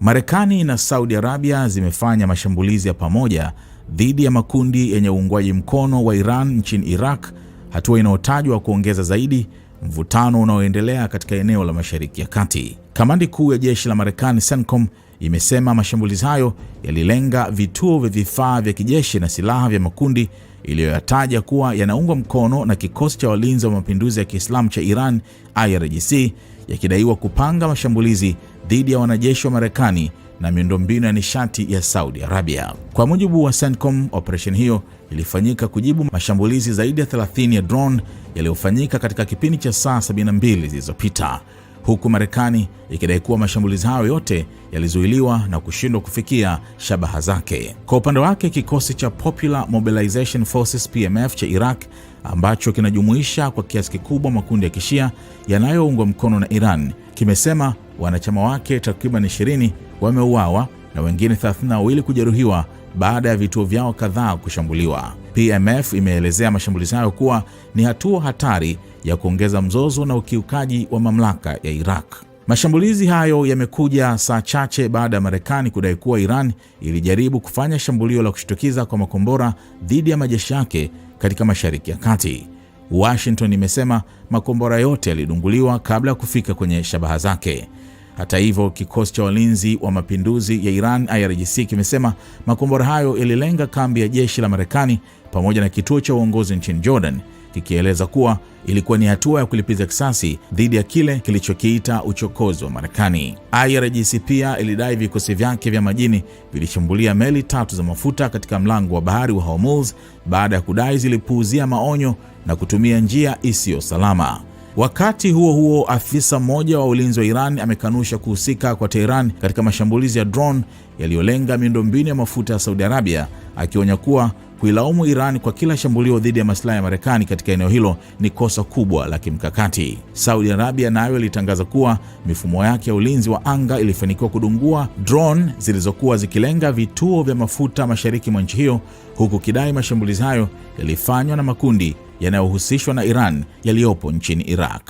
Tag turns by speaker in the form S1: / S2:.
S1: Marekani na Saudi Arabia zimefanya mashambulizi ya pamoja dhidi ya makundi yenye uungwaji mkono wa Iran nchini Iraq, hatua inayotajwa kuongeza zaidi mvutano unaoendelea katika eneo la Mashariki ya Kati. Kamandi kuu ya jeshi la Marekani CENTCOM imesema mashambulizi hayo yalilenga vituo vya vifaa vya kijeshi na silaha vya makundi iliyoyataja kuwa yanaungwa mkono na kikosi cha walinzi wa mapinduzi ya Kiislamu cha Iran IRGC, yakidaiwa kupanga mashambulizi dhidi ya wanajeshi wa Marekani na miundombinu ya nishati ya Saudi Arabia. Kwa mujibu wa CENTCOM, operesheni hiyo ilifanyika kujibu mashambulizi zaidi ya 30 ya drone yaliyofanyika katika kipindi cha saa 72 zilizopita, huku Marekani ikidai kuwa mashambulizi hayo yote yalizuiliwa na kushindwa kufikia shabaha zake. Kwa upande wake, kikosi cha Popular Mobilization Forces PMF cha Iraq, ambacho kinajumuisha kwa kiasi kikubwa makundi ya Kishia yanayoungwa mkono na Iran, kimesema wanachama wake takriban 20 wameuawa na wengine 32 kujeruhiwa baada ya vituo vyao kadhaa kushambuliwa. PMF imeelezea mashambulizi hayo kuwa ni hatua hatari ya kuongeza mzozo na ukiukaji wa mamlaka ya Iraq. Mashambulizi hayo yamekuja saa chache baada ya Marekani kudai kuwa Iran ilijaribu kufanya shambulio la kushtukiza kwa makombora dhidi ya majeshi yake katika Mashariki ya Kati. Washington imesema makombora yote yalidunguliwa kabla ya kufika kwenye shabaha zake. Hata hivyo, kikosi cha walinzi wa mapinduzi ya Iran IRGC kimesema makombora hayo yalilenga kambi ya jeshi la Marekani pamoja na kituo cha uongozi nchini Jordan, kikieleza kuwa ilikuwa ni hatua ya kulipiza kisasi dhidi ya kile kilichokiita uchokozi wa Marekani. IRGC pia ilidai vikosi vyake vya majini vilishambulia meli 3 za mafuta katika mlango wa bahari wa Hormuz baada ya kudai zilipuuzia maonyo na kutumia njia isiyo salama. Wakati huo huo, afisa mmoja wa ulinzi wa Iran amekanusha kuhusika kwa Tehran katika mashambulizi ya drone yaliyolenga miundombinu ya mafuta ya Saudi Arabia, akionya kuwa kuilaumu Iran kwa kila shambulio dhidi ya maslahi ya Marekani katika eneo hilo ni kosa kubwa la kimkakati. Saudi Arabia nayo ilitangaza kuwa mifumo yake ya ulinzi wa anga ilifanikiwa kudungua drone zilizokuwa zikilenga vituo vya mafuta mashariki mwa nchi hiyo, huku kidai mashambulizi hayo yalifanywa na makundi yanayohusishwa na Iran yaliyopo nchini Iraq.